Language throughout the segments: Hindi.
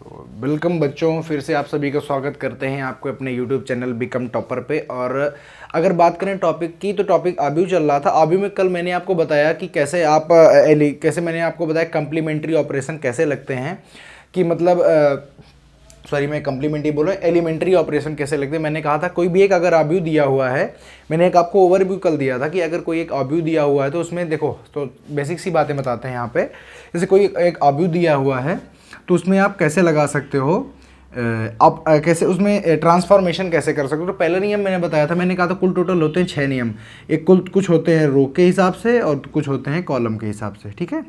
वेलकम बच्चों, फिर से आप सभी का स्वागत करते हैं आपको अपने YouTube चैनल बिकम टॉपर पे। और अगर बात करें टॉपिक की, तो टॉपिक आब्यू चल रहा था। आब्यू में कल मैंने आपको बताया कि कैसे मैंने आपको बताया कम्प्लीमेंट्री ऑपरेशन कैसे लगते हैं, कि मतलब सॉरी मैं कम्प्लीमेंट्री बोल रहा हूँ, एलिमेंट्री ऑपरेशन कैसे लगते हैं। मैंने कहा था कोई भी एक अगर आब्यू दिया हुआ है, मैंने एक आपको ओवरव्यू कल दिया था कि अगर कोई एक आब्यू दिया हुआ है तो उसमें देखो, तो बेसिक सी बातें बताते हैं यहाँ पे। जैसे कोई एक आब्यू दिया हुआ है तो उसमें आप कैसे लगा सकते हो, आप कैसे उसमें ट्रांसफॉर्मेशन कैसे कर सकते हो। तो पहला नियम मैंने बताया था, मैंने कहा था कुल टोटल होते हैं 6 नियम। एक कुछ होते हैं रो के हिसाब से और कुछ होते हैं कॉलम के हिसाब से, ठीक है,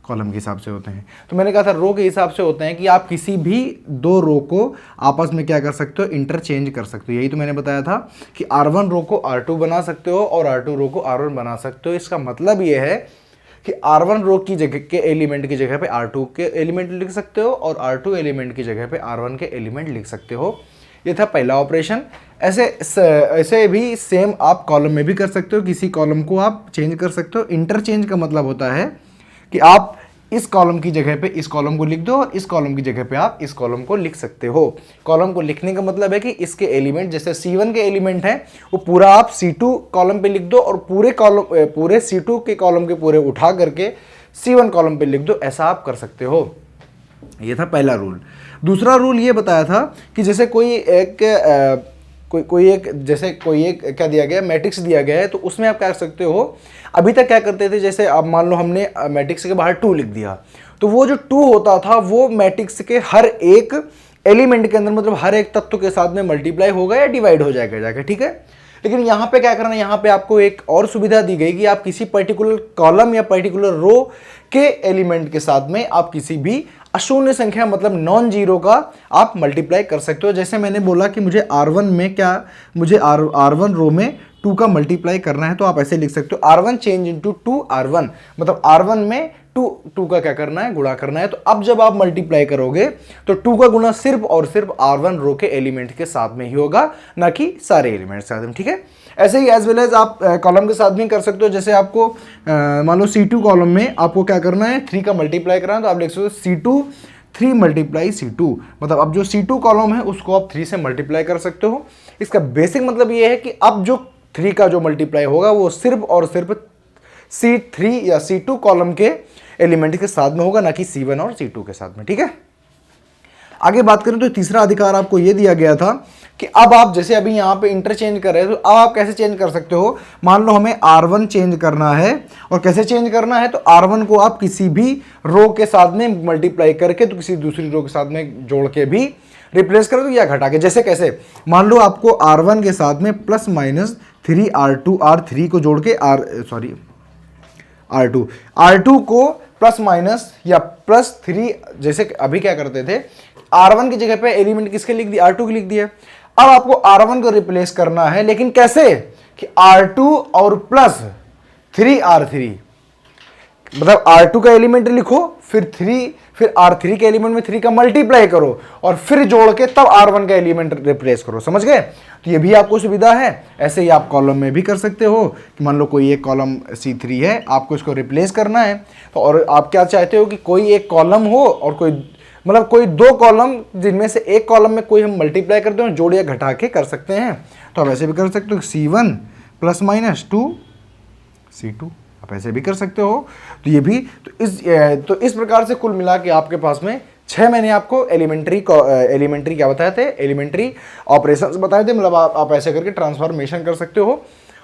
कॉलम के हिसाब से होते हैं। तो मैंने कहा था रो के हिसाब से होते हैं कि आप किसी भी दो रो को आपस में क्या कर सकते हो, इंटरचेंज कर सकते हो। यही तो मैंने बताया था कि R1 रो को R2 बना सकते हो और R2 रो को R1 बना सकते हो। इसका मतलब ये है कि R1 रो की जगह के एलिमेंट की जगह पे R2 के एलिमेंट लिख सकते हो और R2 एलिमेंट की जगह पे R1 के एलिमेंट लिख सकते हो। ये था पहला ऑपरेशन। ऐसे भी सेम आप कॉलम में भी कर सकते हो, किसी कॉलम को आप चेंज कर सकते हो। इंटरचेंज का मतलब होता है कि आप इस कॉलम की जगह पे इस कॉलम को लिख दो और इस कॉलम की जगह पे आप इस कॉलम को लिख सकते हो। कॉलम को लिखने का मतलब है कि इसके एलिमेंट, जैसे C1 के एलिमेंट हैं वो पूरा आप C2 कॉलम पे लिख दो और पूरे C2 के कॉलम के पूरे उठा करके C1 कॉलम पे लिख दो, ऐसा आप कर सकते हो। ये था पहला रूल। दूसरा रूल ये बताया था कि जैसे कोई एक क्या दिया गया, मैट्रिक्स दिया गया है, तो उसमें आप क्या कर सकते हो। अभी तक क्या करते थे, जैसे अब मान लो हमने मैट्रिक्स के बाहर 2 लिख दिया, तो वो जो 2 होता था वो मैट्रिक्स के हर एक एलिमेंट के अंदर, मतलब हर एक तत्व के साथ में मल्टीप्लाई होगा या डिवाइड हो जाएगा जाके, ठीक है। लेकिन यहाँ पे क्या करना है, यहाँ पे आपको एक और सुविधा दी गई कि आप किसी पर्टिकुलर कॉलम या पर्टिकुलर रो के एलिमेंट के साथ में आप किसी भी अशून्य संख्या, मतलब नॉन जीरो का आप मल्टीप्लाई कर सकते हो। जैसे मैंने बोला कि मुझे R1 में मुझे R1 रो में 2 का मल्टीप्लाई करना है, तो आप ऐसे लिख सकते हो R1 चेंज इनटू 2R1, मतलब R1 में 2 का क्या करना है, गुणा करना है। तो अब जब आप मल्टीप्लाई करोगे तो 2 का गुणा सिर्फ और सिर्फ R1 रो के एलिमेंट के साथ में ही होगा, ना कि सारे एलिमेंट के साथ में, ठीक है। ऐसे ही एज वेल एज आप कॉलम के साथ भी कर सकते हो। जैसे आपको मान लो C2 कॉलम में आपको क्या करना है, 3 का मल्टीप्लाई करना है, तो आप लिख सकते हो C2 3 मल्टीप्लाई C2, मतलब अब जो C2 कॉलम है उसको आप 3 से मल्टीप्लाई कर सकते हो। इसका बेसिक मतलब ये है कि अब जो 3 का जो मल्टीप्लाई होगा वो सिर्फ और सिर्फ C3 या C2 कॉलम के एलिमेंट के साथ में होगा, ना कि C1 और C2 के साथ में, ठीक है। आगे बात करें तो तीसरा अधिकार आपको यह दिया गया था कि अब आप जैसे अभी यहाँ पे इंटरचेंज कर रहे हैं, तो अब आप कैसे चेंज कर सकते हो। मान लो हमें R1 चेंज करना है, और कैसे चेंज करना है, तो R1 को आप किसी भी रो के साथ में मल्टीप्लाई करके तो किसी दूसरी रो के साथ में जोड़ के भी रिप्लेस कर दो या घटा के। जैसे कैसे, मान लो आपको R1 के साथ में प्लस माइनस 3R2 R3 को जोड़ के R2 को प्लस माइनस या प्लस 3, जैसे अभी क्या करते थे, R1 की जगह पे एलिमेंट किसके लिख दिया, R2 के लिख दिया। अब आपको R1 को रिप्लेस करना है, लेकिन कैसे कि R2 और प्लस 3R3, मतलब R2 का एलिमेंट लिखो, फिर R3 के एलिमेंट में 3 का मल्टीप्लाई करो और फिर जोड़ के तब R1 का एलिमेंट रिप्लेस करो, समझ गए। तो ये भी आपको सुविधा है। ऐसे ही आप कॉलम में भी कर सकते हो कि मान लो कोई एक कॉलम C3 है, आपको इसको रिप्लेस करना है, तो और आप क्या चाहते हो कि कोई एक कॉलम हो और कोई 2 कॉलम, जिनमें से एक कॉलम में कोई हम मल्टीप्लाई करते हैं, जोड़ या घटा के कर सकते हैं। तो आप ऐसे भी कर सकते हो C1 प्लस माइनस 2 C2, आप ऐसे भी कर सकते हो। तो ये भी तो इस प्रकार से कुल मिला के आपके पास में 6 मैंने आपको एलिमेंट्री क्या बताए थे, एलिमेंट्री ऑपरेशंस बताए थे, मतलब आप ऐसे करके ट्रांसफॉर्मेशन कर सकते हो।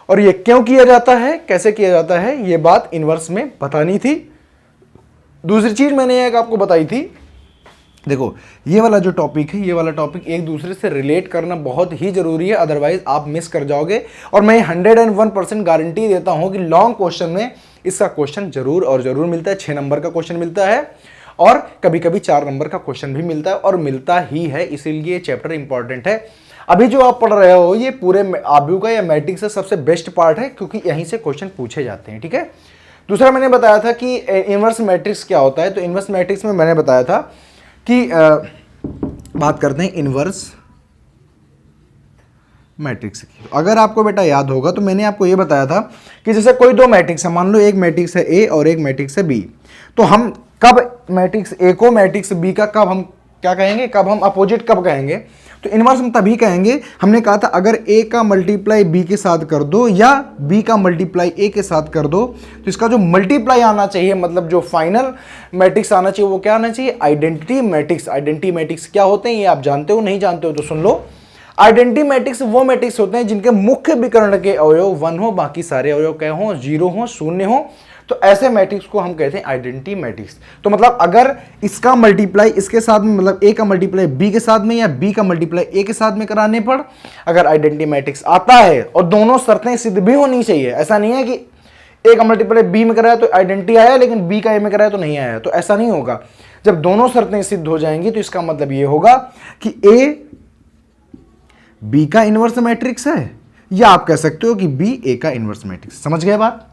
और ये क्यों किया जाता है, कैसे किया जाता है, ये बात इनवर्स में बतानी थी। दूसरी चीज मैंने एक आपको बताई थी, देखो ये वाला जो टॉपिक है, ये वाला टॉपिक एक दूसरे से रिलेट करना बहुत ही जरूरी है, अदरवाइज आप मिस कर जाओगे। और मैं 101% गारंटी देता हूं कि लॉन्ग क्वेश्चन में इसका क्वेश्चन जरूर और जरूर मिलता है। 6 नंबर का क्वेश्चन मिलता है और कभी कभी 4 नंबर का क्वेश्चन भी मिलता है, और मिलता ही है, इसीलिए चैप्टर इंपॉर्टेंट है। अभी जो आप पढ़ रहे हो ये पूरे आब्यू का या मैट्रिक्स का सबसे बेस्ट पार्ट है, क्योंकि यहीं से क्वेश्चन पूछे जाते हैं, ठीक है। दूसरा मैंने बताया था कि इनवर्स मैट्रिक्स क्या होता है। तो इनवर्स मैट्रिक्स में मैंने बताया था कि बात करते हैं इनवर्स मैट्रिक्स की। अगर आपको बेटा याद होगा तो मैंने आपको ये बताया था कि जैसे कोई 2 मैट्रिक्स है, मान लो एक मैट्रिक्स है A और एक मैट्रिक्स है B, तो हम कब मैट्रिक्स A को मैट्रिक्स B का कब हम क्या कहेंगे, कब हम अपोजिट कब कहेंगे, तो इनवर्स हम तभी कहेंगे, हमने कहा था अगर ए का मल्टीप्लाई बी के साथ कर दो या बी का मल्टीप्लाई ए के साथ कर दो, तो इसका जो मल्टीप्लाई आना चाहिए, मतलब जो फाइनल मैट्रिक्स आना चाहिए, वो क्या आना चाहिए, आइडेंटिटी मैट्रिक्स। आइडेंटिटी मैट्रिक्स क्या होते हैं ये आप जानते हो, नहीं जानते हो तो सुन लो। आइडेंटिटी मैट्रिक्स वो मैट्रिक्स होते हैं जिनके मुख्य विकर्ण के अवयव 1 हो, बाकी सारे अवयव क्या हो, 0 हो, 0 हो, तो ऐसे मैट्रिक्स को हम कहते हैं आइडेंटिटी मैट्रिक्स। तो मतलब अगर इसका मल्टीप्लाई इसके साथ में, मतलब ए का मल्टीप्लाई बी के साथ में या बी का मल्टीप्लाई ए के साथ में कराने पर अगर आइडेंटिटी मैट्रिक्स आता है, और दोनों शर्तें सिद्ध भी होनी चाहिए, ऐसा नहीं है कि ए का मल्टीप्लाई बी में कराया तो आइडेंटिटी आया लेकिन बी का ए में कराया तो नहीं आया, तो ऐसा नहीं होगा। जब दोनों शर्तें सिद्ध हो जाएंगी तो इसका मतलब ये होगा कि ए बी का इनवर्स मैट्रिक्स है, या आप कह सकते हो कि बी ए का इनवर्स मैट्रिक्स। समझ गए बात,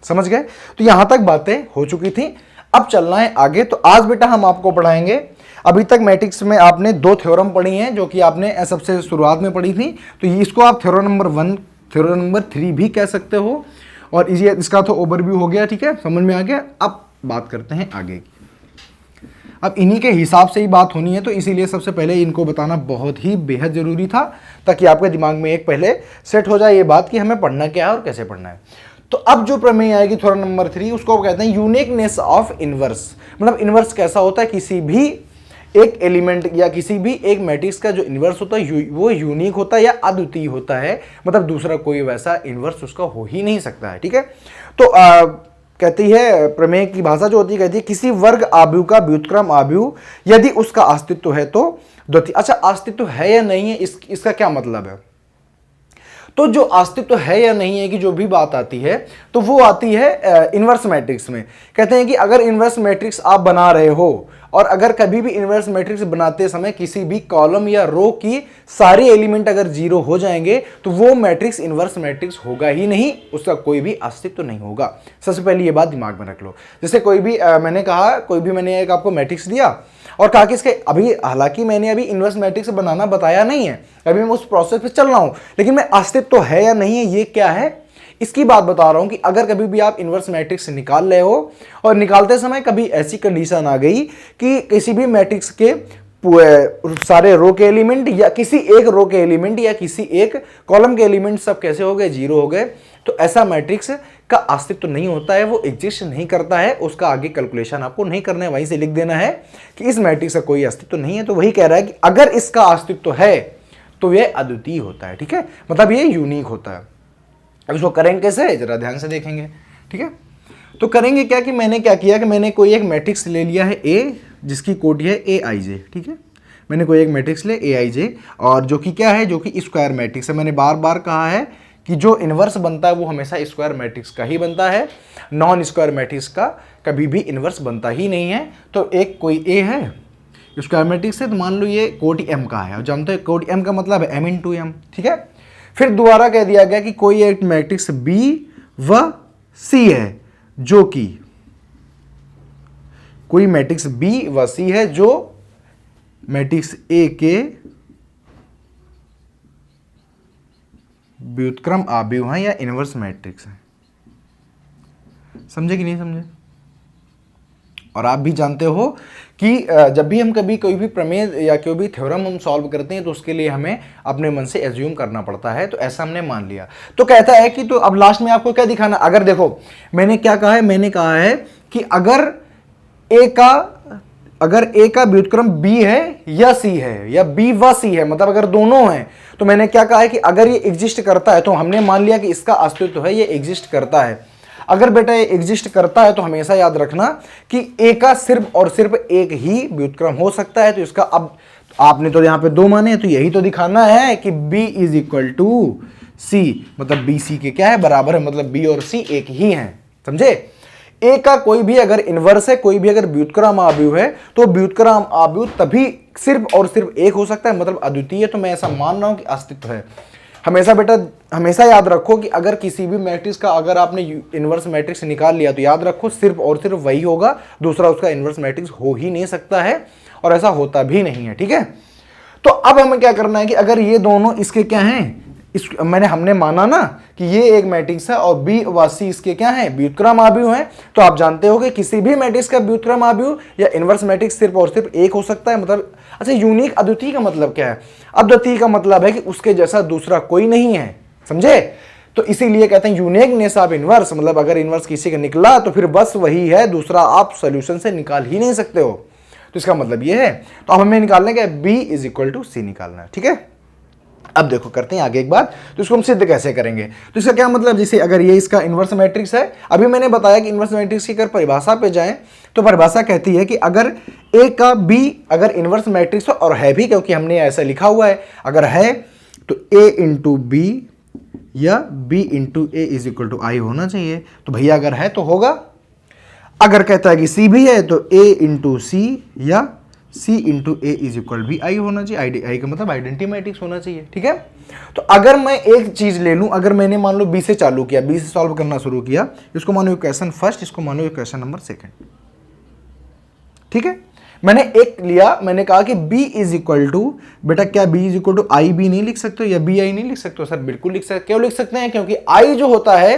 समझ गए? तो यहां तक बातें हो चुकी थी, अब चलना है आगे। तो आज बेटा हम आपको पढ़ाएंगे, अभी तक मैट्रिक्स में आपने 2 थ्योरम पढ़ी हैं जो कि आपने सबसे शुरुआत में पढ़ी थी, तो इसको आप थ्योरम नंबर 1 थ्योरम नंबर 3 भी कह सकते हो, और ये इसका तो ओवरव्यू हो गया, ठीक है, समझ में आ गया। अब बात करते हैं आगे की। अब इन्हीं के हिसाब से ही बात होनी है, तो इसीलिए सबसे पहले इनको बताना बहुत ही बेहद जरूरी था, ताकि आपके दिमाग में एक पहले सेट हो जाए ये बात कि हमें पढ़ना क्या है और कैसे पढ़ना है। तो अब जो प्रमेय आएगी थ्योरम नंबर 3, उसको कहते हैं यूनिकनेस ऑफ इनवर्स। मतलब इनवर्स कैसा होता है, किसी भी एक एलिमेंट या किसी भी एक मैट्रिक्स का जो इनवर्स होता है वो यूनिक होता है या अद्वितीय होता है, मतलब दूसरा कोई वैसा इनवर्स उसका हो ही नहीं सकता है, ठीक है। तो कहती है प्रमेय की भाषा जो होती है, कहती है किसी वर्ग आव्यूह का व्युत्क्रम आव्यूह यदि उसका अस्तित्व है तो द्वितीय। अच्छा, अस्तित्व है या नहीं है, इसका क्या मतलब है? तो जो अस्तित्व है या नहीं है की जो भी बात आती है, तो वो आती है इनवर्स मैट्रिक्स में। कहते हैं कि अगर इनवर्स मैट्रिक्स आप बना रहे हो, और अगर कभी भी इनवर्स मैट्रिक्स बनाते समय किसी भी कॉलम या रो की सारे एलिमेंट अगर 0 हो जाएंगे, तो वो मैट्रिक्स इनवर्स मैट्रिक्स होगा ही नहीं, उसका कोई भी अस्तित्व नहीं होगा। सबसे पहले ये बात दिमाग में रख लो। जैसे कोई भी मैंने कहा, कोई भी मैंने एक आपको मैट्रिक्स दिया और कहा कि इसके अभी, हालांकि मैंने अभी इनवर्स मैट्रिक्स बनाना बताया नहीं है, अभी मैं उस प्रोसेस पे चल रहा हूं, लेकिन मैं अस्तित्व है या नहीं है ये क्या है इसकी बात बता रहा हूं कि अगर कभी भी आप इनवर्स मैट्रिक्स निकाल रहे हो और निकालते समय कभी ऐसी कंडीशन आ गई कि किसी भी मैट्रिक्स के सारे रो के एलिमेंट या किसी एक रो के एलिमेंट या किसी एक कॉलम के एलिमेंट सब कैसे हो गए, 0 हो गए, तो ऐसा मैट्रिक्स का अस्तित्व नहीं होता है, वो एग्जिस्ट नहीं करता है। उसका आगे कैलकुलेशन आपको नहीं करना है, वहीं से लिख देना है कि इस मैट्रिक्स का कोई अस्तित्व नहीं है। तो वही कह रहा है कि अगर इसका अस्तित्व है तो यह अद्वितीय होता है, ठीक है, मतलब ये यूनिक होता है। अब इसको करेंगे कैसे, जरा ध्यान से देखेंगे, ठीक है। तो करेंगे क्या कि मैंने क्या किया कि मैंने कोई एक मैट्रिक्स ले लिया है ए, जिसकी कोटि है AIJ, ठीक है। मैंने कोई एक मैट्रिक्स ले AIJ, और जो कि क्या है, जो कि स्क्वायर मैट्रिक्स है। मैंने बार बार कहा है कि जो इनवर्स बनता है वो हमेशा स्क्वायर मैट्रिक्स का ही बनता है, नॉन स्क्वायर मैट्रिक्स का कभी भी इनवर्स बनता ही नहीं है। तो एक कोई A है, स्क्वायर मैट्रिक्स है, तो मान लो ये कोटि M का है, और जानते हैं कोटि M का मतलब है M × M, ठीक है। फिर दोबारा कह दिया गया कि कोई एक मैट्रिक्स B व C है, जो कि कोई मैट्रिक्स B व C है जो मैट्रिक्स A के व्युत्क्रम आव्यूह है या इनवर्स मैट्रिक्स है। समझे कि नहीं समझे? और आप भी जानते हो कि जब भी हम कभी कोई भी प्रमेय या कोई भी थ्योरम हम सॉल्व करते हैं तो उसके लिए हमें अपने मन से एज्यूम करना पड़ता है। तो ऐसा हमने मान लिया। तो कहता है कि तो अब लास्ट में आपको क्या दिखाना, अगर देखो मैंने क्या कहा है, मैंने कहा है कि अगर ए का व्युत्क्रम B है या C है या B व C है, मतलब अगर दोनों हैं, तो मैंने क्या कहा है कि अगर ये एग्जिस्ट करता है तो हमने मान लिया कि इसका अस्तित्व है, ये एग्जिस्ट करता है। अगर बेटा ये एग्जिस्ट करता है तो हमेशा याद रखना कि ए का सिर्फ और सिर्फ एक ही व्युत्क्रम हो सकता है। तो इसका अब आपने तो यहां पे 2 माने, तो यही तो दिखाना है कि B = C, मतलब B C के क्या है, बराबर है, मतलब B और C एक ही हैं। समझे? ए का कोई भी अगर इनवर्स है, कोई भी अगर व्युत्क्रम आव्यूह है, तो व्युत्क्रम आव्यूह तभी सिर्फ और सिर्फ एक हो सकता है, मतलब अद्वितीय। तो मैं ऐसा मान रहा हूं कि अस्तित्व है। हमेशा बेटा हमेशा याद रखो कि अगर किसी भी मैट्रिक्स का अगर आपने इनवर्स मैट्रिक्स निकाल लिया तो याद रखो सिर्फ और सिर्फ वही होगा, दूसरा उसका इनवर्स मैट्रिक्स हो ही नहीं सकता है, और ऐसा होता भी नहीं है, ठीक है। तो अब हमें क्या करना है कि अगर ये दोनों इसके क्या हैं, हमने माना ना कि ये एक मैट्रिक्स है और बी व सी इसके क्या है, व्युत्क्रम आव्यूह हैं। तो आप जानते हो कि किसी भी मैट्रिक्स का व्युत्क्रम आव्यूह या इनवर्स मैट्रिक्स सिर्फ और सिर्फ एक हो सकता है। मतलब अच्छा, यूनिक अद्वितीय का मतलब क्या है? अद्वितीय का मतलब है कि उसके जैसा दूसरा कोई नहीं है, समझे? तो इसीलिए कहते हैं यूनिकनेस ऑफ इनवर्स, मतलब अगर इनवर्स किसी का निकला तो फिर बस वही है, दूसरा आप सॉल्यूशन से निकाल ही नहीं सकते हो। तो इसका मतलब ये है। तो अब हमें निकालने का b इज इक्वल टू सी निकालना है, ठीक है। अब देखो करते हैं आगे एक बात, तो इसको हम सिद्ध कैसे करेंगे। तो इसका क्या मतलब, जैसे अगर ये इसका इनवर्स मैट्रिक्स है, अभी मैंने बताया कि इनवर्स मैट्रिक्स की अगर परिभाषा पे जाएं तो परिभाषा कहती है कि अगर a का b अगर इनवर्स मैट्रिक्स हो, और है भी क्योंकि हमने ऐसा लिखा हुआ है, अगर है तो a इंटू बी या b into A is equal to I होना चाहिए। तो भैया अगर है तो होगा। अगर कहता है कि c भी है तो a इंटू सी या c into A is equal भी आई होना चाहिए। आई का मतलब आइडेंटिटी मैट्रिक्स होना चाहिए, ठीक है। तो अगर मैं एक चीज ले लूं, अगर मैंने मान लो b से चालू किया, b से सॉल्व करना शुरू किया, इसको मानो इक्वेशन फर्स्ट, इसको मानो इक्वेशन नंबर सेकंड, ठीक है। मैंने एक लिया, मैंने कहा कि b इज इक्वल टू, बेटा क्या b is equal to I B नहीं लिख सकते हो या बी आई नहीं लिख सकते हो? सर बिल्कुल लिख सकते। क्यों लिख सकते हैं? क्योंकि i जो होता है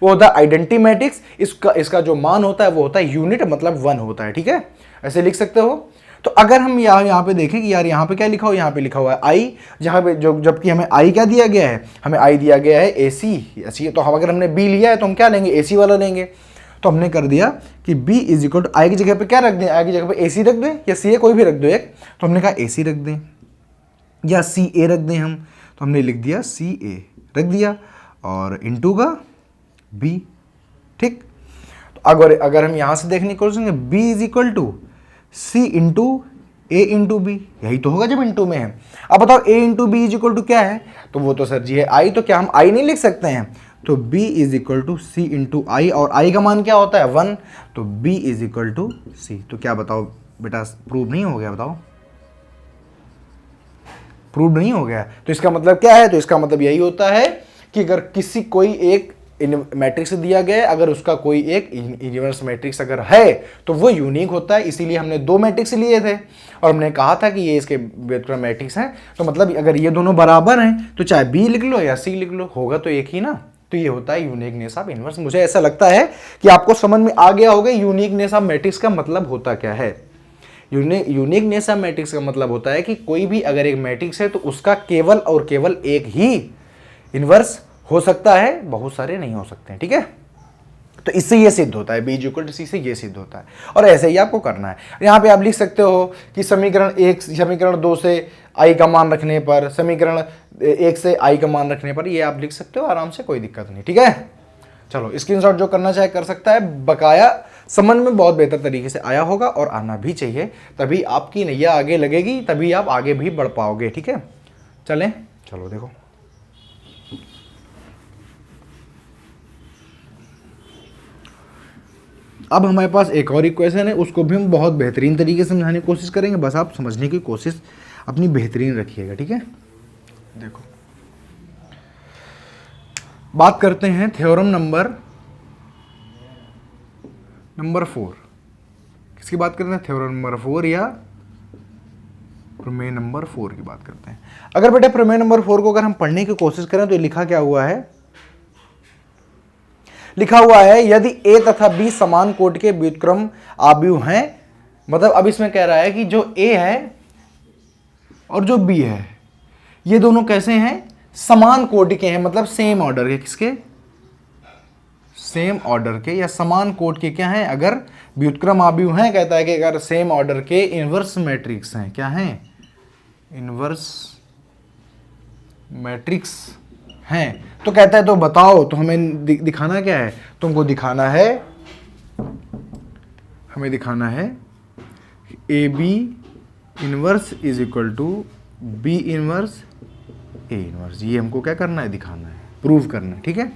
वो होता है आइडेंटिटी मैट्रिक्स, इसका जो मान होता है वो होता है यूनिट, मतलब 1 होता है, ठीक है। ऐसे लिख सकते हो। तो अगर हम यहाँ पे देखें कि यार यहाँ पे क्या लिखा हो, यहाँ पे लिखा हुआ है आई, जहाँ पे जबकि हमें आई क्या दिया गया है, हमें आई दिया गया है AC। तो हम अगर हमने बी लिया है तो हम क्या लेंगे, AC वाला लेंगे। तो हमने कर दिया कि b इज इक्वल टू आई की जगह पे क्या रख दें, आई की जगह पे AC रख दें या CA कोई भी रख दो एक। तो हमने कहा AC रख दें या CA रख दें हम, तो हमने लिख दिया CA रख दिया और इनटू का b, ठीक। तो अगर हम यहां से देखने की कोशिश करेंगे, b is equal to C into A into B, यही तो होगा जब इंटू में है। अब बताओ A into B is equal to क्या है? तो वो तो सर जी है I, तो क्या हम I नहीं लिख सकते हैं? तो b is equal to C into I, और i का मान क्या होता है 1, तो b इज इक्वल टू सी। तो क्या बताओ बेटा, प्रूव नहीं हो गया? बताओ, प्रूव नहीं हो गया। तो इसका मतलब क्या है? तो इसका मतलब यही होता है कि अगर किसी कोई एक मैट्रिक्स दिया गया है, अगर उसका कोई एक इनवर्स मैट्रिक्स अगर है तो वो यूनिक होता है। इसीलिए हमने 2 मैट्रिक्स लिए थे और हमने कहा था कि ये इसके व्युत्क्रम मैट्रिक्स हैं। तो मतलब अगर ये दोनों बराबर हैं तो चाहे b लिख लो या c लिख लो, होगा तो एक ही ना। तो ये होता है यूनिकनेस ऑफ इनवर्स। मुझे ऐसा लगता है कि आपको समझ में आ गया होगा यूनिकनेस ऑफ मैट्रिक्स का मतलब होता क्या है। यूनिकनेस ऑफ मैट्रिक्स का मतलब होता है कि कोई भी अगर एक मैट्रिक्स है तो उसका केवल और केवल एक ही इनवर्स हो सकता है, बहुत सारे नहीं हो सकते हैं, ठीक है। तो इससे ये सिद्ध होता है, b इक्वल टू सी से ये सिद्ध होता है। और ऐसे ही आपको करना है। यहाँ पे आप लिख सकते हो कि समीकरण 1 समीकरण 2 से i का मान रखने पर, समीकरण 1 से i का मान रखने पर, ये आप लिख सकते हो आराम से, कोई दिक्कत नहीं, ठीक है। चलो स्क्रीनशॉट जो करना चाहे कर सकता है। बकाया समझ में बहुत बेहतर तरीके से आया होगा और आना भी चाहिए, तभी आपकी नैया आगे लगेगी, तभी आप आगे भी बढ़ पाओगे, ठीक है। चलें, चलो देखो अब हमारे पास एक और इक्वेशन है, उसको भी हम बहुत बेहतरीन तरीके से समझाने की कोशिश करेंगे। बस आप समझने की कोशिश अपनी बेहतरीन रखिएगा, ठीक है। देखो बात करते हैं थ्योरम नंबर 4। किसकी बात करते हैं? थ्योरम नंबर 4 या प्रमेय नंबर 4 की बात करते हैं। अगर बेटा प्रमेय नंबर 4 को अगर हम पढ़ने की कोशिश करें तो लिखा क्या हुआ है? लिखा हुआ है यदि a तथा b समान कोटि के व्युत्क्रम आव्यूह हैं। मतलब अब इसमें कह रहा है कि जो a है और जो b है ये दोनों कैसे हैं? समान कोटि के हैं, मतलब सेम ऑर्डर के। किसके? सेम ऑर्डर के या समान कोटि के क्या हैं? अगर व्युत्क्रम आव्यूह हैं, कहता है कि अगर सेम ऑर्डर के इनवर्स मैट्रिक्स हैं, क्या हैं? इनवर्स मैट्रिक्स हैं, तो कहता है तो बताओ, तो हमें दिखाना क्या है? तुमको दिखाना है, हमें दिखाना है A B inverse is equal to B inverse A inverse. ये हमको क्या करना है? दिखाना है, प्रूव करना है, ठीक है।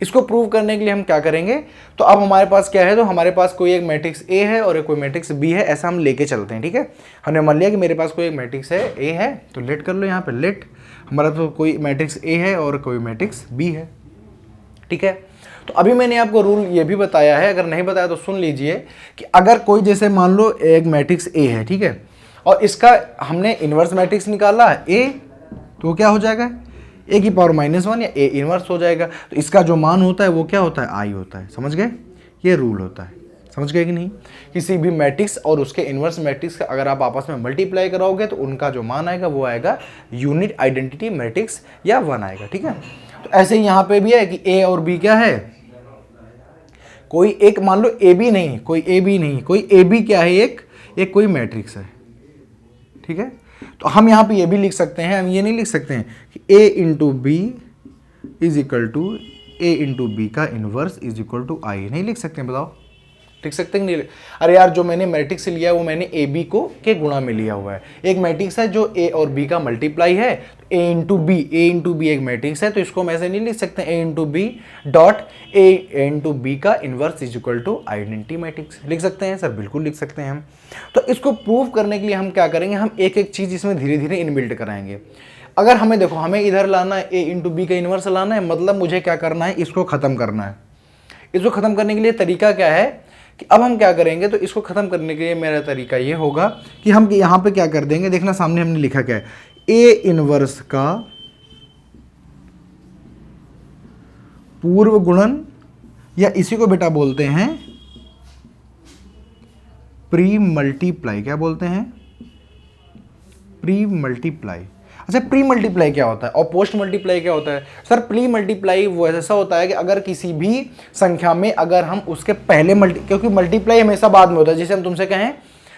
इसको प्रूव करने के लिए हम क्या करेंगे? तो अब हमारे पास क्या है? तो हमारे पास कोई एक मैट्रिक्स ए है और एक कोई मैट्रिक्स बी है, ऐसा हम लेके चलते हैं, ठीक है। हमने मान लिया कि मेरे पास कोई एक मैट्रिक्स है ए है, तो लेट कर लो यहाँ पे, लेट हमारा तो कोई मैट्रिक्स ए है और कोई मैट्रिक्स बी है, ठीक है। तो अभी मैंने आपको रूल ये भी बताया है, अगर नहीं बताया तो सुन लीजिए कि अगर कोई जैसे मान लो एक मैट्रिक्स ए है, ठीक है, और इसका हमने इनवर्स मैट्रिक्स निकाला ए, तो क्या हो जाएगा? ए की पावर -1 या ए इनवर्स हो जाएगा। तो इसका जो मान होता है वो क्या होता है, आई होता है। समझ गए, ये रूल होता है। समझ गए कि नहीं? किसी भी मैट्रिक्स और उसके इनवर्स मैट्रिक्स का अगर आप आपस में मल्टीप्लाई कराओगे तो उनका जो मान आएगा वो आएगा यूनिट आइडेंटिटी मैट्रिक्स या 1 आएगा। ठीक है, तो ऐसे ही यहां पे भी है कि ए और बी क्या है, कोई एक मान लो ए बी नहीं, कोई ए बी नहीं, कोई ए बी क्या है, एक कोई मैट्रिक्स है। ठीक है, तो हम यहां पे ये भी लिख सकते हैं, हम ये नहीं लिख सकते हैं कि A into B is equal to A into B का inverse is equal to I, नहीं लिख सकते हैं, बताओ लिख सकते हैं नहीं? अरे यार, जो मैंने मैट्रिक्स लिया है वो मैंने ए बी को के गुणा में लिया हुआ है। एक मैट्रिक्स है जो ए और बी का मल्टीप्लाई है, तो ए इंटू बी एक मैट्रिक्स है, तो इसको हम ऐसे नहीं लिख सकते A into B dot A into B का inverse is equal to identity matrix. लिख सकते हैं सर, बिल्कुल लिख सकते हैं हम। तो इसको प्रूव करने के लिए हम क्या करेंगे, हम एक एक चीज इसमें धीरे धीरे इनबिल्ट कराएंगे। अगर हमें देखो, हमें इधर लाना है ए इंटू बी का इनवर्स लाना है, मतलब मुझे क्या करना है, इसको खत्म करना है। इसको खत्म करने के लिए तरीका क्या है कि अब हम क्या करेंगे, तो इसको खत्म करने के लिए मेरा तरीका ये होगा कि हम यहाँ पे क्या कर देंगे, देखना सामने हमने लिखा क्या है, ए इनवर्स का पूर्व गुणन, या इसी को बेटा बोलते हैं प्री मल्टीप्लाई। क्या बोलते हैं, प्री मल्टीप्लाई। अच्छा, प्री मल्टीप्लाई क्या होता है और पोस्ट मल्टीप्लाई क्या होता है? सर, प्री मल्टीप्लाई वो ऐसा होता है कि अगर किसी भी संख्या में अगर हम उसके पहले क्योंकि मल्टीप्लाई हमेशा बाद में होता है। जैसे हम तुमसे कहें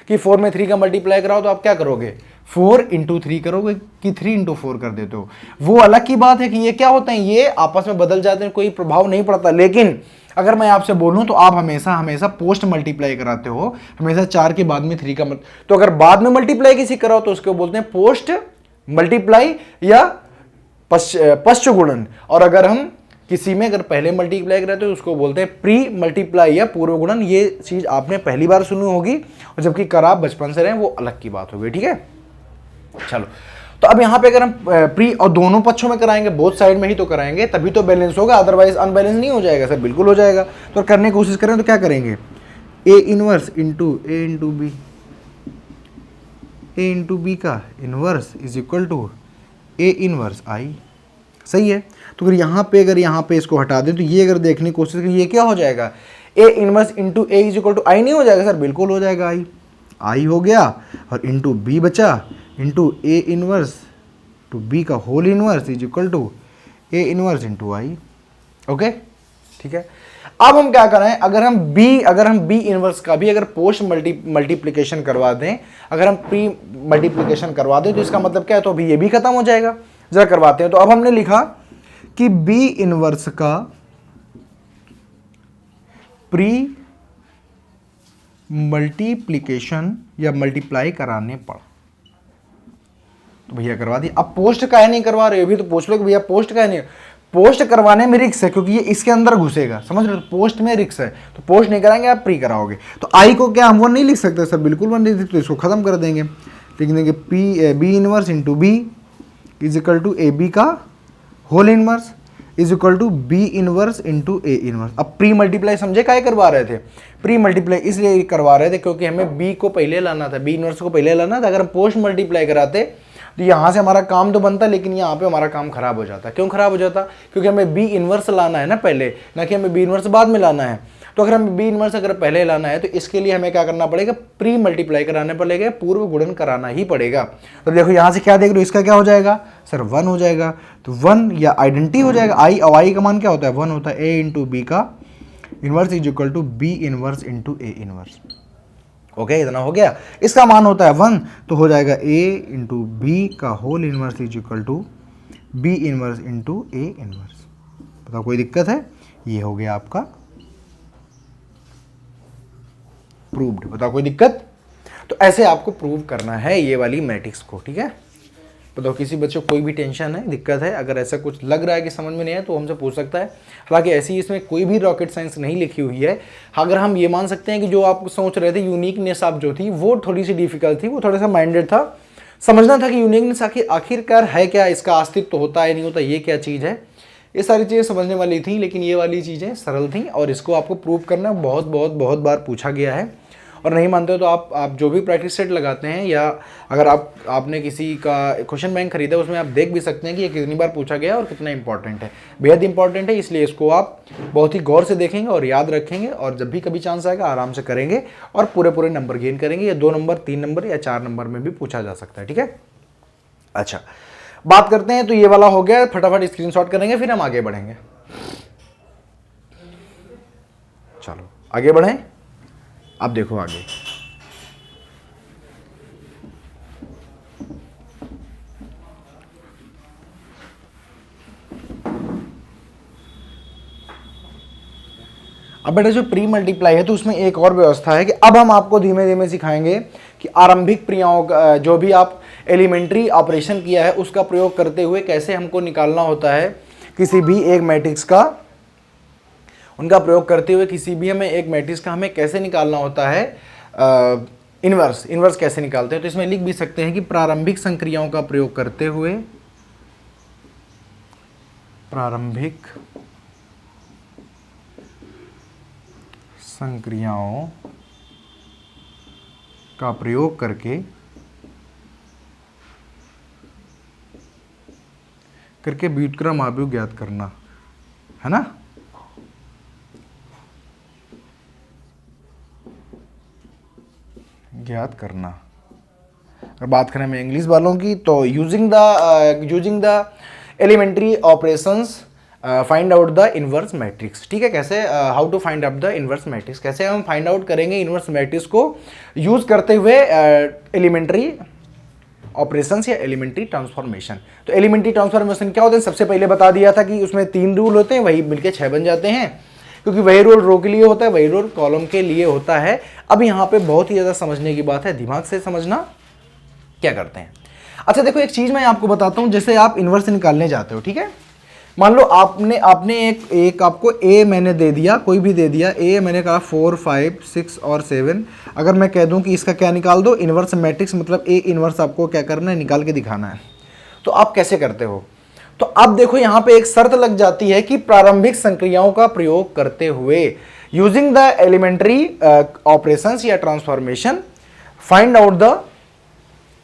कि 4 में 3 का मल्टीप्लाई कराओ, तो आप क्या करोगे, 4 इंटू 3 करोगे कि 3 इंटू 4 कर देते हो। वो अलग की बात है कि ये क्या होते हैं, ये आपस में बदल जाते हैं, कोई प्रभाव नहीं पड़ता। लेकिन अगर मैं आपसे बोलूं तो आप हमेशा पोस्ट मल्टीप्लाई कराते हो, हमेशा 4 के बाद में 3 का तो अगर बाद में मल्टीप्लाई किसी कराओ तो उसको बोलते हैं पोस्ट मल्टीप्लाई या पश्च गुणन। और अगर हम किसी में अगर पहले मल्टीप्लाई कराते हो उसको बोलते हैं प्री मल्टीप्लाई या पूर्व गुणन। ये चीज आपने पहली बार सुनी होगी, और जबकि कर आप बचपन से रहे वो अलग की बात होगी। ठीक है, चलो, तो अब यहां पे अगर हम प्री और दोनों पक्षों में कराएंगे, बोथ साइड में ही तो कराएंगे, तभी तो बैलेंस होगा, अदरवाइज अनबैलेंस नहीं हो जाएगा। सर बिल्कुल हो जाएगा। तो करने की कोशिश करें तो क्या करेंगे, A inverse into A into B, A into B का inverse is equal to A inverse I. सही है। तो अगर यहाँ पे इसको हटा दें तो ये अगर देखने की कोशिश करें, ये क्या हो जाएगा, A inverse into A is equal to I नहीं हो जाएगा? सर बिल्कुल हो जाएगा, आई हो गया, और इंटू बी बचा, into A inverse to B का whole inverse is equal to A inverse into I. Okay, ठीक है। अब हम क्या करें, अगर हम बी इनवर्स का भी अगर पोस्ट मल्टीप्लिकेशन करवा दें, अगर हम प्री मल्टीप्लिकेशन करवा दें, तो इसका मतलब क्या है, तो अभी ये भी खत्म हो जाएगा। जरा करवाते हैं। तो अब हमने लिखा कि बी इनवर्स का प्री मल्टीप्लिकेशन या मल्टीप्लाई कराने पर, तो भैया करवा दिया। अब पोस्ट काहे नहीं करवा रहे हो, अभी तो पूछ लो कि भैया पोस्ट काहे नहीं, पोस्ट करवाने में रिक्स है क्योंकि ये इसके अंदर घुसेगा, समझ रहे हो, पोस्ट में रिक्स है, तो पोस्ट नहीं कराएंगे, आप प्री कराओगे। तो आई को क्या हम 1 नहीं लिख सकते सर, बिल्कुल 1 नहीं लिख सकते, तो इसको खत्म कर देंगे, लिख देंगे B inverse into B is equal to A B का whole inverse is equal to B inverse into A inverse. अब प्री मल्टीप्लाई समझे काहे करवा रहे थे, प्री मल्टीप्लाई इसलिए करवा रहे थे क्योंकि हमें बी को पहले लाना था, बी इनवर्स को पहले लाना था। अगर हम पोस्ट मल्टीप्लाई कराते तो यहाँ से हमारा काम तो बनता, लेकिन यहाँ पे हमारा काम खराब हो जाता। क्यों खराब हो जाता, क्योंकि हमें बी इनवर्स लाना है ना पहले, ना कि हमें बी इनवर्स बाद में लाना है। तो अगर हमें बी इनवर्स अगर पहले लाना है तो इसके लिए हमें क्या करना पड़ेगा, प्री मल्टीप्लाई कराने पड़ेगा, पूर्व गुणन कराना ही पड़ेगा। तो देखो यहाँ से क्या देख रहे हो, इसका क्या हो जाएगा सर 1 हो जाएगा, तो 1 या आइडेंटिटी हो जाएगा। आई और आई का मान क्या होता है 1 होता है, ए इंटू बी का inverse is equal to B inverse into A inverse. Okay, इतना हो गया। इसका मान होता है 1, तो हो जाएगा a इंटू बी का whole inverse is equal to B inverse into A inverse. बताओ कोई दिक्कत है, ये हो गया आपका प्रूव्ड। बताओ कोई दिक्कत, तो ऐसे आपको प्रूव करना है ये वाली मैट्रिक्स को, ठीक है। बताओ किसी बच्चे को कोई भी टेंशन है, दिक्कत है, अगर ऐसा कुछ लग रहा है कि समझ में नहीं है तो हमसे पूछ सकता है। हालांकि ऐसी इसमें कोई भी रॉकेट साइंस नहीं लिखी हुई है। अगर हम ये मान सकते हैं कि जो आप सोच रहे थे यूनिकनेस आप जो थी वो थोड़ी सी डिफिकल्ट थी, वो थोड़ा सा माइंडेड था, समझना था कि यूनिकनेस आखिरकार है क्या, इसका अस्तित्व होता है नहीं होता, ये क्या चीज़ है, ये सारी चीज़ें समझने वाली थी। लेकिन ये वाली चीज़ें सरल थी और इसको आपको प्रूव करना बहुत बार पूछा गया है। और नहीं मानते हो तो आप जो भी प्रैक्टिस सेट लगाते हैं, या अगर आपने किसी का क्वेश्चन बैंक खरीदा उसमें आप देख भी सकते हैं कि ये कितनी बार पूछा गया और कितना इंपॉर्टेंट है। बेहद इंपॉर्टेंट है, इसलिए इसको आप बहुत ही गौर से देखेंगे और याद रखेंगे, और जब भी कभी चांस आएगा आराम से करेंगे और पूरे नंबर गेन करेंगे। या 2 नंबर, 3 नंबर या 4 नंबर में भी पूछा जा सकता है। ठीक है, अच्छा बात करते हैं। तो ये वाला हो गया, फटाफट स्क्रीनशॉट करेंगे फिर हम आगे बढ़ेंगे। चलो आगे बढ़ें। अब देखो आगे, अब बेटा जो प्री मल्टीप्लाई है तो उसमें एक और व्यवस्था है कि अब हम आपको धीमे धीमे सिखाएंगे कि आरंभिक क्रियाओं का जो भी आप एलिमेंट्री ऑपरेशन किया है उसका प्रयोग करते हुए कैसे हमको निकालना होता है किसी भी एक मैट्रिक्स का, उनका प्रयोग करते हुए किसी भी हमें एक मैट्रिक्स का हमें कैसे निकालना होता है इन्वर्स कैसे निकालते हैं। तो इसमें लिख भी सकते हैं कि प्रारंभिक संक्रियाओं का प्रयोग करते हुए, प्रारंभिक संक्रियाओं का प्रयोग करके व्युत्क्रम आव्यूह ज्ञात करना है ना। ज्ञात करना। अगर बात करें मैं इंग्लिश वालों की तो using the elementary operations find out the inverse matrix. ठीक है, कैसे how to find out the inverse matrix, कैसे हम फाइंड आउट करेंगे इनवर्स मैट्रिक्स को यूज करते हुए एलिमेंट्री ऑपरेशंस या एलिमेंट्री ट्रांसफॉर्मेशन। तो एलिमेंट्री ट्रांसफॉर्मेशन क्या होते हैं, सबसे पहले बता दिया था कि उसमें 3 रूल होते हैं, वही मिलके 6 बन जाते हैं, क्योंकि वही रूल रो के लिए होता है, वही रूल कॉलम के लिए होता है। अब यहाँ पे बहुत ही ज़्यादा समझने की बात है, दिमाग से समझना। क्या करते हैं, अच्छा देखो एक चीज़ मैं आपको बताता हूँ। जैसे आप इन्वर्स निकालने जाते हो, ठीक है, मान लो आपने एक आपको ए मैंने दे दिया, कोई भी दे दिया ए, मैंने कहा 4, 5, 6 और 7। अगर मैं कह दूं कि इसका क्या निकाल दो, इन्वर्स मैट्रिक्स, मतलब ए इन्वर्स आपको क्या करना है, निकाल के दिखाना है। तो आप कैसे करते हो, तो अब देखो यहाँ पे एक शर्त लग जाती है कि प्रारंभिक संक्रियाओं का प्रयोग करते हुए यूजिंग द एलिमेंट्री ऑपरेशंस या transformation find out the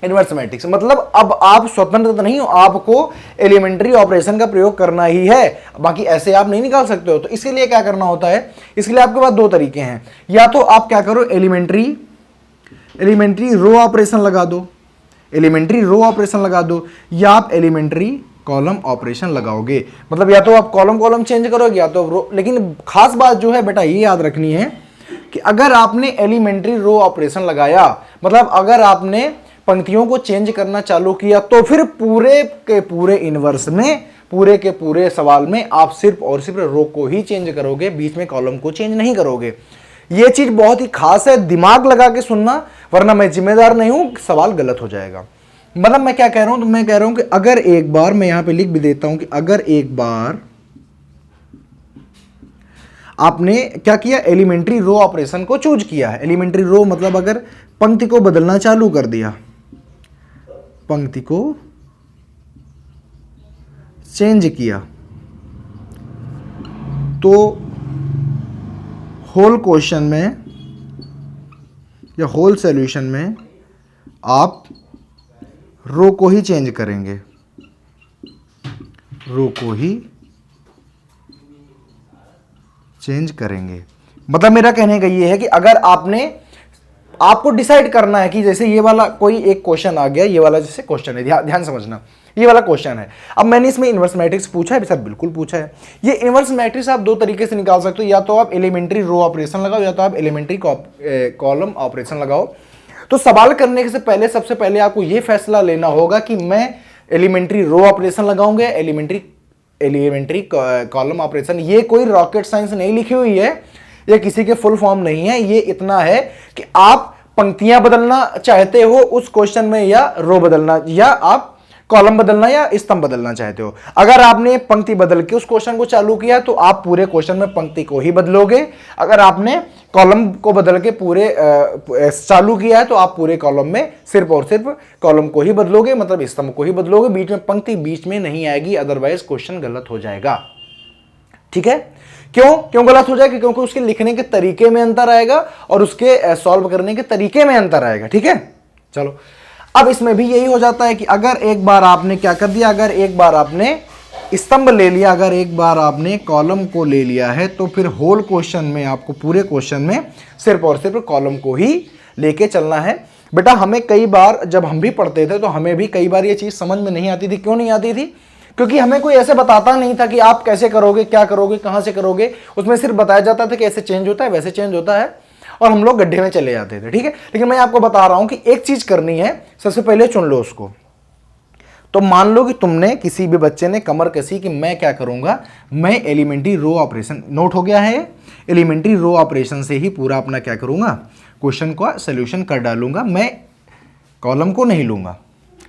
inverse matrix. मतलब अब आप स्वतंत्र नहीं हो, आपको एलिमेंट्री ऑपरेशन का प्रयोग करना ही है, बाकी ऐसे आप नहीं निकाल सकते हो। तो इसके लिए क्या करना होता है, इसके लिए आपके पास 2 तरीके हैं। या तो आप क्या करो, एलिमेंट्री रो ऑपरेशन लगा दो, एलिमेंट्री रो ऑपरेशन लगा दो, या आप एलिमेंट्री कॉलम ऑपरेशन लगाओगे। मतलब या तो आप कॉलम चेंज करोगे या तो रो। लेकिन खास बात जो है बेटा ये याद रखनी है कि अगर आपने एलिमेंट्री रो ऑपरेशन लगाया, मतलब अगर आपने पंक्तियों को चेंज करना चालू किया, तो फिर पूरे के पूरे इनवर्स में, पूरे के पूरे सवाल में आप सिर्फ और सिर्फ रो को ही चेंज करोगे, बीच में कॉलम को चेंज नहीं करोगे। यह चीज बहुत ही खास है, दिमाग लगा के सुनना, वरना मैं जिम्मेदार नहीं हूं, सवाल गलत हो जाएगा। मतलब मैं क्या कह रहा हूं, तो मैं कह रहा हूं कि अगर एक बार, मैं यहां पे लिख भी देता हूं कि अगर एक बार आपने क्या किया, एलिमेंट्री रो ऑपरेशन को चूज किया है। एलिमेंट्री रो मतलब अगर पंक्ति को बदलना चालू कर दिया, पंक्ति को चेंज किया, तो होल क्वेश्चन में या होल सॉल्यूशन में आप रो को ही चेंज करेंगे, रो को ही चेंज करेंगे। मतलब मेरा कहने का ये है कि अगर आपको डिसाइड करना है कि जैसे ये वाला कोई एक क्वेश्चन आ गया, ये वाला जैसे क्वेश्चन है, ध्यान समझना, ये वाला क्वेश्चन है। अब मैंने इसमें इनवर्स मैट्रिक्स पूछा है सर, बिल्कुल पूछा है। ये इनवर्स मैट्रिक्स आप 2 तरीके से निकाल सकते हो, या तो आप एलिमेंट्री रो ऑपरेशन लगाओ, या तो आप एलिमेंट्री कॉलम ऑपरेशन लगाओ। तो सवाल करने से पहले सबसे पहले आपको ये फैसला लेना होगा कि मैं एलिमेंट्री रो ऑपरेशन लगाऊंगा, एलिमेंट्री कॉलम ऑपरेशन। ये कोई रॉकेट साइंस नहीं लिखी हुई है, ये किसी के फुल फॉर्म नहीं है। ये इतना है कि आप पंक्तियां बदलना चाहते हो उस क्वेश्चन में, या रो बदलना, या आप कॉलम बदलना या स्तंभ बदलना चाहते हो। अगर आपने पंक्ति बदल के उस क्वेश्चन को चालू किया तो आप पूरे क्वेश्चन में पंक्ति को ही बदलोगे। अगर आपने कॉलम को बदल के पूरे चालू किया है तो आप पूरे कॉलम में सिर्फ और सिर्फ कॉलम को ही बदलोगे, मतलब स्तंभ को ही बदलोगे। बीच में पंक्ति बीच में नहीं आएगी, अदरवाइज क्वेश्चन गलत हो जाएगा। ठीक है, क्यों गलत हो जाएगा? क्योंकि उसके लिखने के तरीके में अंतर आएगा और उसके सॉल्व करने के तरीके में अंतर आएगा। ठीक है, चलो अब इसमें भी यही हो जाता है कि अगर एक बार आपने क्या कर दिया, अगर एक बार आपने स्तंभ ले लिया, अगर एक बार आपने कॉलम को ले लिया है, तो फिर होल क्वेश्चन में आपको, पूरे क्वेश्चन में सिर्फ और सिर्फ कॉलम को ही लेके चलना है। बेटा हमें कई बार जब हम भी पढ़ते थे तो हमें भी कई बार ये चीज समझ में नहीं आती थी। क्यों नहीं आती थी? क्योंकि हमें कोई ऐसे बताता नहीं था कि आप कैसे करोगे, क्या करोगे, कहां से करोगे। उसमें सिर्फ बताया जाता था कि ऐसे चेंज होता है, वैसे चेंज होता है, और हम लोग गड्ढे में चले जाते थे। ठीक है, लेकिन मैं आपको बता रहा हूं कि एक चीज करनी है, सबसे पहले चुन लो उसको। तो मान लो कि तुमने, किसी भी बच्चे ने कमर कसी कि मैं क्या करूंगा, मैं एलिमेंट्री रो ऑपरेशन, नोट हो गया है, एलिमेंट्री रो ऑपरेशन से ही पूरा अपना क्या करूंगा, क्वेश्चन का सोल्यूशन कर डालूंगा, मैं कॉलम को नहीं लूंगा।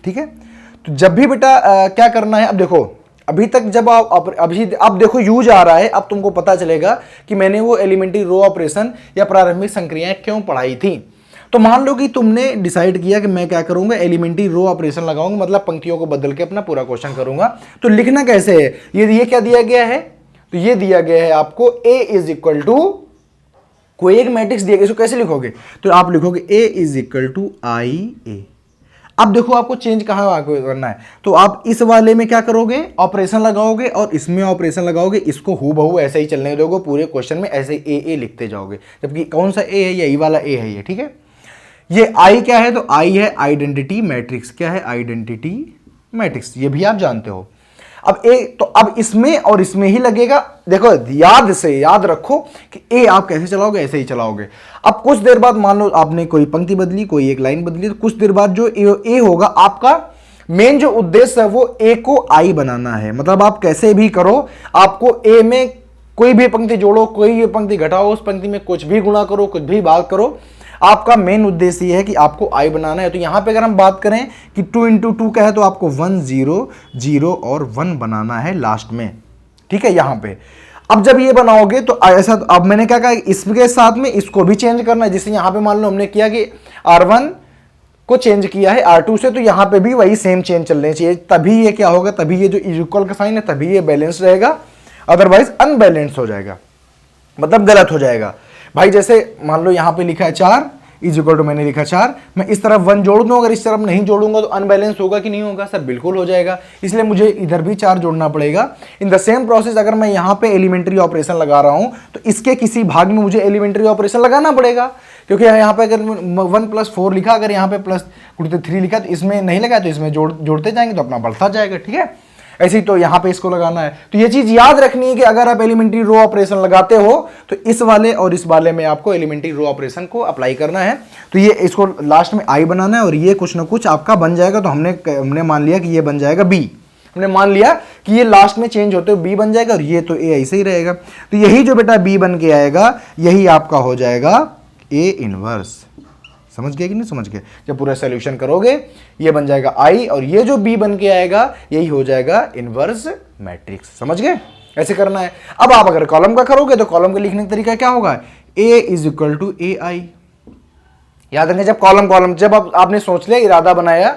ठीक है, तो जब भी बेटा क्या करना है, अब देखो अभी तक जब आप अभी अब देखो यूज आ रहा है, अब तुमको पता चलेगा कि मैंने वो एलिमेंट्री रो ऑपरेशन या प्रारंभिक संक्रियाएं क्यों पढ़ाई थी। तो मान लो कि तुमने डिसाइड किया कि मैं क्या करूंगा, एलिमेंट्री रो ऑपरेशन लगाऊंगा, मतलब पंक्तियों को बदल के अपना पूरा क्वेश्चन करूंगा। तो लिखना कैसे है, ये क्या दिया गया है, तो ये दिया गया है आपको A इज इक्वल टू, कोई एक मैट्रिक्स दिया गया, इसको कैसे लिखोगे, तो आप लिखोगे A is equal to IA। अब देखो आपको चेंज कहां करना है, तो आप इस वाले में क्या करोगे, ऑपरेशन लगाओगे और इसमें ऑपरेशन लगाओगे, इसको हूबहू ऐसे ही चलने दोगे, पूरे क्वेश्चन में ऐसे A लिखते जाओगे, जबकि कौन सा A है, यही वाला A है ये। ठीक है, ये I क्या है, तो I है आइडेंटिटी मैट्रिक्स। क्या है, आइडेंटिटी मैट्रिक्स, ये भी आप जानते हो। अब A, तो अब इसमें और इसमें ही लगेगा। देखो याद से याद रखो कि A आप कैसे चलाओगे, ऐसे ही चलाओगे। अब कुछ देर बाद मान लो आपने कोई पंक्ति बदली, कोई एक लाइन बदली, तो कुछ देर बाद जो A होगा, आपका मेन जो उद्देश्य है वो A को I बनाना है। मतलब आप कैसे भी करो, आपको A में कोई भी पंक्ति जोड़ो, कोई भी पंक्ति घटाओ, उस पंक्ति में कुछ भी गुणा करो, कुछ भी बात करो, आपका मेन उद्देश्य ये है कि आपको I बनाना है। तो यहां पे अगर हम बात करें कि 2 इंटू 2 का है, तो आपको 1 0 0 और 1 बनाना है लास्ट में। ठीक है, यहां पे अब जब ये बनाओगे तो ऐसा, तो अब मैंने क्या कहा, इसके साथ में इसको भी चेंज करना है। जैसे यहां पे मान लो हमने किया कि R1 को चेंज किया है R2 से, तो यहां पे भी वही सेम चेंज चलने चाहिए, तभी ये क्या होगा, तभी ये जो इक्वल का साइन है, तभी ये बैलेंस रहेगा, अदरवाइज अनबैलेंस हो जाएगा, मतलब गलत हो जाएगा। भाई जैसे मान लो यहां पे लिखा है 4 इज इक्वल टू, मैंने लिखा 4, मैं इस तरफ 1 जोड़ दूं, अगर इस तरफ नहीं जोड़ूंगा तो अनबैलेंस होगा कि नहीं होगा, सर बिल्कुल हो जाएगा, इसलिए मुझे इधर भी 4 जोड़ना पड़ेगा। इन द सेम प्रोसेस अगर मैं यहां पे एलिमेंट्री ऑपरेशन लगा रहा हूं, तो इसके किसी भाग में मुझे एलिमेंट्री ऑपरेशन लगाना पड़ेगा, क्योंकि यहां पे अगर 1 + 4 लिखा, अगर यहां पे +3 लिखा, तो इसमें नहीं लगा, तो इसमें जोड़ते जाएंगे तो अपना बढ़ता जाएगा। ठीक है, ऐसे ही तो यहां पे इसको लगाना है। तो ये चीज याद रखनी है कि अगर आप एलिमेंट्री रो ऑपरेशन लगाते हो, तो इस वाले और इस वाले में आपको एलिमेंट्री रो ऑपरेशन को अप्लाई करना है। तो ये इसको लास्ट में I बनाना है, और ये कुछ ना कुछ आपका बन जाएगा। तो हमने मान लिया कि ये बन जाएगा B, हमने मान लिया कि ये लास्ट में चेंज होते हुए B बन जाएगा, और ये तो A ऐसे ही रहेगा। तो यही जो बेटा B बन के आएगा, यही आपका हो जाएगा A इनवर्स। समझ गए कि नहीं समझ गए? जब पूरा सॉल्यूशन करोगे, ये बन जाएगा I, और ये जो B बन के आएगा, यही हो जाएगा इनवर्स मैट्रिक्स। समझ गए? ऐसे करना है। अब आप अगर कॉलम का करोगे, तो कॉलम का लिखने का तरीका क्या होगा, A is equal to AI। याद रखें, जब कॉलम जब आपने सोच लिया, इरादा बनाया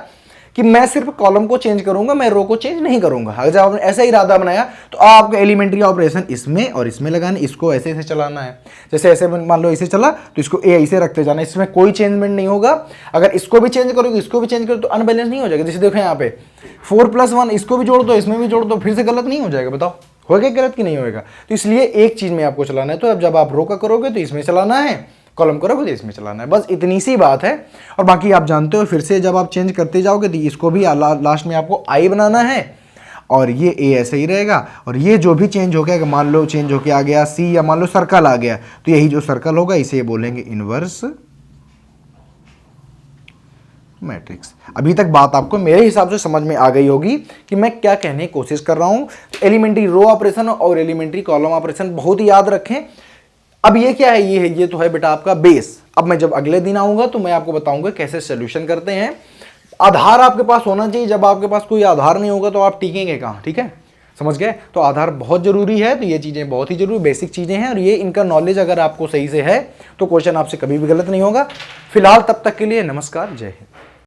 कि मैं सिर्फ कॉलम को चेंज करूंगा, मैं रो को चेंज नहीं करूंगा, अगर जब आपने ऐसा इरादा बनाया, तो आपको एलिमेंट्री ऑपरेशन इसमें और इसमें लगाना, इसको ऐसे ऐसे चलाना है। जैसे ऐसे मान लो ऐसे चला, तो इसको A ऐसे रखते जाना, इसमें कोई चेंजमेंट नहीं होगा। अगर इसको भी चेंज करोगे, इसको भी चेंज करो, तो अनबैलेंस नहीं हो जाएगा। जैसे देखो यहाँ पे 4 + 1, इसको भी जोड़ दो, इसमें भी जोड़ दो, फिर से गलत नहीं हो जाएगा। बताओ होगा गलत कि नहीं होगा? तो इसलिए एक चीज में आपको चलाना है। तो अब जब आप रो का करोगे तो इसमें चलाना है, कॉलम करोगे तो इसमें चलाना है, बस इतनी सी बात है। और बाकी आप जानते हो, फिर से जब आप चेंज करते जाओगे तो इसको भी लास्ट में आपको I बनाना है, और ये A ऐसे ही रहेगा। और ये जो भी चेंज हो गया, मान लो चेंज होके आ गया C, या मान लो सर्कल आ गया, तो यही जो सर्कल होगा इसे बोलेंगे इनवर्स मैट्रिक्स। अभी तक बात आपको मेरे हिसाब से समझ में आ गई होगी कि मैं क्या कहने की कोशिश कर रहा हूं। एलिमेंट्री रो ऑपरेशन और एलिमेंट्री कॉलम ऑपरेशन बहुत ही याद रखें। अब ये क्या है, ये तो है बेटा आपका बेस। अब मैं जब अगले दिन आऊंगा तो मैं आपको बताऊंगा कैसे सोल्यूशन करते हैं। आधार आपके पास होना चाहिए। जब आपके पास कोई आधार नहीं होगा तो आप टिकेंगे कहाँ? ठीक है, समझ गए? तो आधार बहुत जरूरी है। तो ये चीजें बहुत ही जरूरी बेसिक चीजें हैं, और ये इनका नॉलेज अगर आपको सही से है तो क्वेश्चन आपसे कभी भी गलत नहीं होगा। फिलहाल तब तक के लिए नमस्कार, जय हिंद।